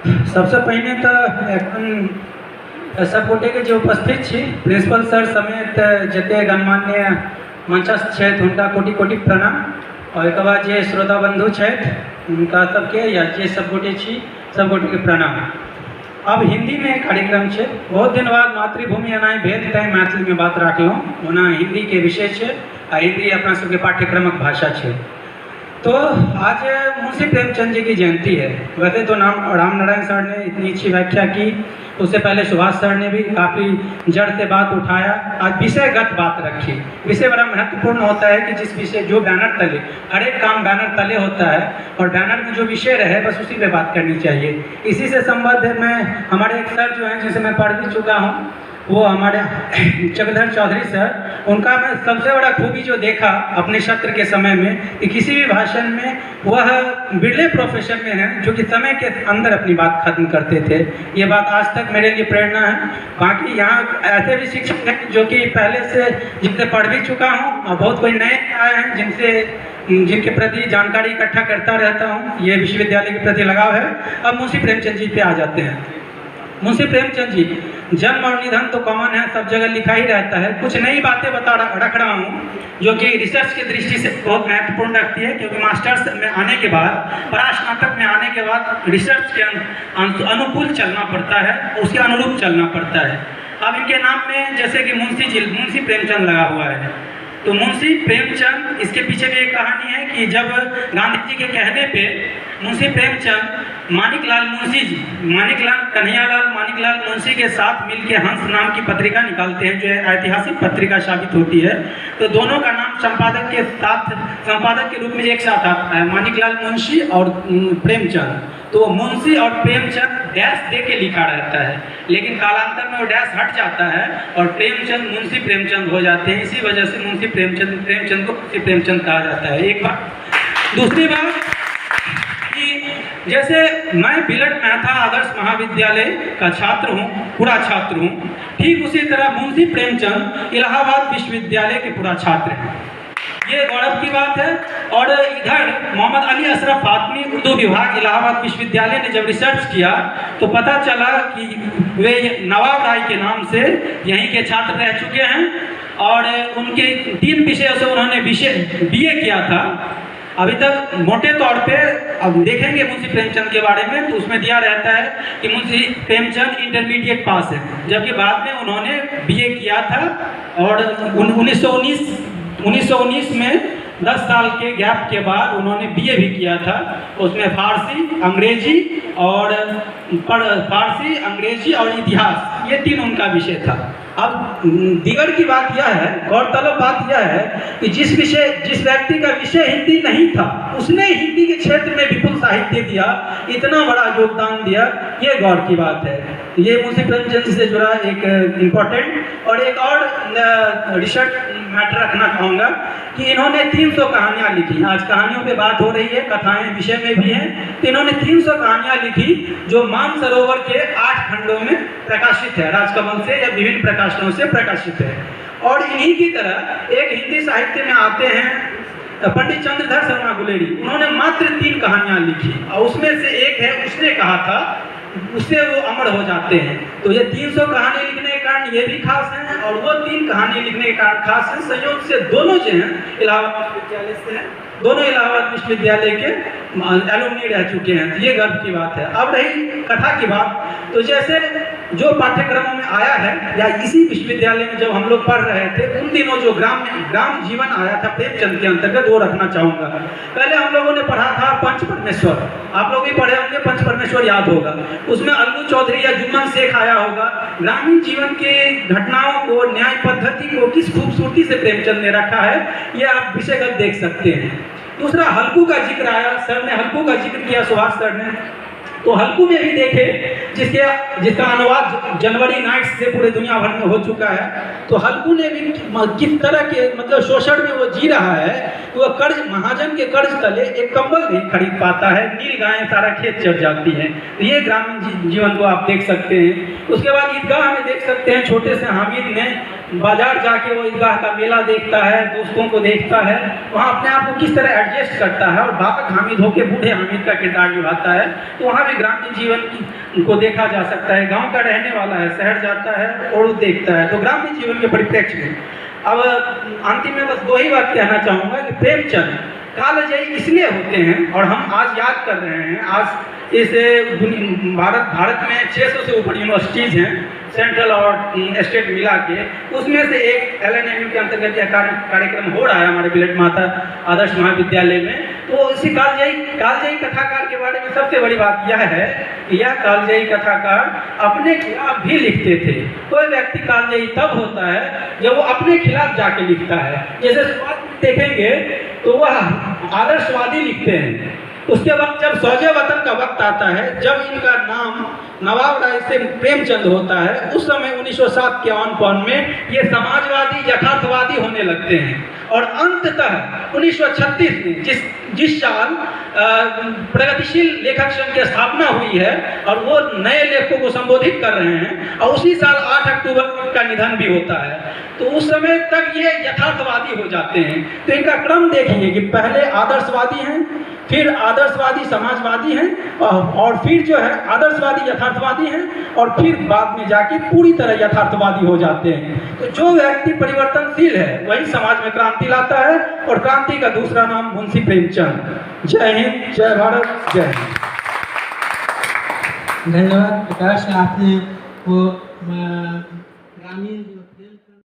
सबसे पहिने तो एखन सब गोटे के जो उपस्थित छी प्रिंसिपल सर समेत जते गणमान्य मंचस्थ छथि हुनका कोटि कोटि प्रणाम। और एक बाद जे श्रोता बंधु छथि हुनका सबके या जे सब गोटे छी सब गोटे के प्रणाम। अब हिंदी में कार्यक्रम है, बहुत दिन बाद मातृभूमि एनाइ भेल तैं मैथिली में बात राखलहुँ। ओना हिंदी के विषय है आ हिंदी अपना सबके पाठ्यक्रमक भाषा है। तो आज मुंशी प्रेमचंद जी की जयंती है। वैसे तो राम नारायण सर ने इतनी अच्छी व्याख्या की, उससे पहले सुभाष सर ने भी काफ़ी जड़ से बात उठाया। आज विषयगत बात रखी। विषय बड़ा महत्वपूर्ण होता है कि जिस विषय जो बैनर तले, हर एक काम बैनर तले होता है और बैनर में जो विषय रहे बस उसी पे बात करनी चाहिए। इसी से संबद्ध मैं हमारे एक सर जो हैं जिनसे मैं पढ़ भी चुका हूँ, वो हमारे चक्रधर चौधरी सर, उनका मैं सबसे बड़ा खूबी जो देखा अपने सत्र के समय में कि किसी भी भाषण में वह बिरले प्रोफेशन में हैं जो कि समय के अंदर अपनी बात खत्म करते थे। ये बात आज तक मेरे लिए प्रेरणा है। बाकी यहाँ ऐसे भी शिक्षक हैं जो कि पहले से जिनसे पढ़ भी चुका हूँ और बहुत कोई नए आए हैं जिनके प्रति जानकारी इकट्ठा करता रहता हूँ। ये विश्वविद्यालय के प्रति लगाव है। अब मुंशी प्रेमचंद जी पे आ जाते हैं। मुंशी प्रेमचंद जी जन्म और निधन तो कॉमन है, सब जगह लिखा ही रहता है। कुछ नई बातें रख रहा हूँ जो कि रिसर्च की दृष्टि से बहुत महत्वपूर्ण रखती है, क्योंकि मास्टर्स में आने के बाद, परास्नातक में आने के बाद रिसर्च के अनुकूल चलना पड़ता है, उसके अनुरूप चलना पड़ता है। अब इनके नाम में जैसे कि मुंशी प्रेमचंद लगा हुआ है, तो मुंशी प्रेमचंद, इसके पीछे भी एक कहानी है कि जब गांधी जी के कहने पे मुंशी प्रेमचंद मानिकलाल मुंशी जी, कन्हैयालाल मानिकलाल मुंशी के साथ मिलकर हंस नाम की पत्रिका निकालते हैं, जो ऐतिहासिक पत्रिका साबित होती है। तो दोनों का नाम संपादक के रूप में एक साथ आता है, मानिकलाल मुंशी और प्रेमचंद। तो मुंशी और प्रेमचंद डैश दे के लिखा रहता है, लेकिन कालांतर में वो डैश हट जाता है और प्रेमचंद मुंशी प्रेमचंद हो जाते हैं। इसी वजह से मुंशी प्रेमचंद को मुंशी प्रेमचंद कहा जाता है। एक बात। दूसरी बात कि जैसे मैं बिलट मेहता आदर्श महाविद्यालय का छात्र हूँ, पूरा छात्र हूँ, ठीक उसी तरह मुंशी प्रेमचंद इलाहाबाद विश्वविद्यालय के पूरा छात्र हैं। ये गौरव की बात है। और इधर मोहम्मद अली अशरफ फातमी उर्दू विभाग इलाहाबाद विश्वविद्यालय ने जब रिसर्च किया तो पता चला कि वे नवाब राय के नाम से यहीं के छात्र रह चुके हैं और उनके 3 विषयों से उन्होंने BA किया था। अभी तक मोटे तौर पे अब देखेंगे मुंशी प्रेमचंद के बारे में, तो उसमें दिया रहता है कि मुंशी प्रेमचंद इंटरमीडिएट पास है, जबकि बाद में उन्होंने BA किया था। और 1919 में 10 साल के गैप के बाद उन्होंने BA भी किया था। उसमें फारसी, अंग्रेजी और इतिहास, ये 3 उनका विषय था। अब दीगर की बात यह है, गौरतलब बात यह है कि जिस व्यक्ति का विषय हिंदी नहीं था, उसने हिंदी के क्षेत्र में विपुल साहित्य दिया, इतना बड़ा योगदान दिया, ये गौर की बात है। ये मुंशी प्रेमचंद से जुड़ा एक इम्पोर्टेंट और एक और रिसर्च मैटर रखना चाहूँगा कि इन्होंने 300 कहानियाँ लिखी। आज कहानियों पे बात हो रही है, कथाएं विषय में भी हैं, तो इन्होंने 300 कहानियाँ लिखी जो मानसरोवर के 8 खंडों में प्रकाशित है, राजकमल से या विभिन्न प्रकाशनों से प्रकाशित है। और इन्हीं की तरह एक हिंदी साहित्य में आते हैं पंडित चंद्रधर शर्मा गुलेरी, उन्होंने मात्र 3 कहानियाँ लिखी और उसमें से एक है उसने कहा था, उससे वो अमर हो जाते हैं। तो ये 300 कहानी लिखने के कारण ये भी खास हैं और वो 3 कहानी लिखने के कारण खास हैं। संयोग से दोनों जो हैं इलाहाबाद विश्वविद्यालय से हैं, दोनों इलाहाबाद विश्वविद्यालय के एलुमनी रह चुके हैं, तो ये गर्व की बात है। अब रही कथा की बात, तो जैसे जो पाठ्यक्रमों में आया है या इसी विश्वविद्यालय में जब हम लोग पढ़ रहे थे उन दिनों जो ग्राम जीवन आया था प्रेमचंद के अंतर्गत, वो रखना चाहूँगा। पहले हम लोगों ने पढ़ा था पंच परमेश्वर, आप लोग भी पढ़े होंगे, पंच परमेश्वर याद होगा। उसमें अल्लू चौधरी या जुम्मन शेख आया होगा। ग्रामीण जीवन के घटनाओं को, न्याय पद्धति को किस खूबसूरती से प्रेमचंद ने रखा है, ये आप विषयगत देख सकते हैं। दूसरा हल्कू का जिक्र आया, सर ने हल्कू का जिक्र किया, सुभाष सर ने, तो हल्कू में भी देखे जिसका अनुवाद जनवरी नाइट्स से पूरे दुनिया भर में हो चुका है। तो हल्कू ने भी किस तरह के मतलब शोषण में वो जी रहा है, वो कर्ज, महाजन के कर्ज तले एक कंबल नहीं खरीद पाता है, नील गायें सारा खेत चढ़ जाती हैं। तो ये ग्रामीण जीवन को आप देख सकते हैं। उसके बाद ईदगाह में देख सकते हैं, छोटे से हामिद ने बाजार जाके वो ईदगाह का मेला देखता है, दोस्तों को देखता है, वहाँ अपने आप को किस तरह एडजस्ट करता है और बालक हामिद होकर बूढ़े हामिद का किरदार निभाता है। तो वहाँ भी ग्रामीण जीवन को देखा जा सकता है। गांव का रहने वाला है, शहर जाता है और देखता है, तो ग्रामीण जीवन के परिप्रेक्ष्य में। अब अंतिम में बस दो ही बात कहना चाहूँगा कि प्रेमचंद कालजयी इसलिए होते हैं और हम आज याद कर रहे हैं। आज इस भारत में 600 से ऊपर यूनिवर्सिटीज़ हैं, सेंट्रल और स्टेट मिला के, उसमें से एक LNMU के अंतर्गत यह कार्यक्रम हो रहा है हमारे बिलट माता आदर्श महाविद्यालय में। तो इसी कालजयी कथाकार के बारे में सबसे बड़ी बात यह है कि यह कालजयी कथाकार अपने खिलाफ भी लिखते थे। कोई व्यक्ति कालजयी तब होता है जब वो अपने खिलाफ जाके लिखता है। जैसे शुरुआत में देखेंगे तो वह आदर्शवादी लिखते हैं, उसके बाद जब सौजे वतन का वक्त आता है, जब इनका नाम नवाब राय से प्रेमचंद होता है, उस समय 1907 के आन में ये समाजवादी यथार्थवादी होने लगते हैं। और अंततः 1936 में जिस साल प्रगतिशील लेखक संघ की स्थापना हुई है और वो नए लेखकों को संबोधित कर रहे हैं, और उसी साल 8 अक्टूबर का निधन भी होता है, तो उस समय तक ये यथार्थवादी हो जाते हैं। तो इनका क्रम देखिए कि पहले आदर्शवादी हैं, फिर आदर्शवादी समाजवादी हैं, और फिर जो है आदर्शवादी यथार्थवादी हैं, और फिर बाद में जाके पूरी तरह यथार्थवादी हो जाते हैं। तो जो व्यक्ति परिवर्तनशील है वही समाज में क्रांति लाता है, और क्रांति का दूसरा नाम मुंशी प्रेमचंद। जय हिंद, जय भारत, जय हिंद। धन्यवाद प्रकाश, आपने वो ग्रामीण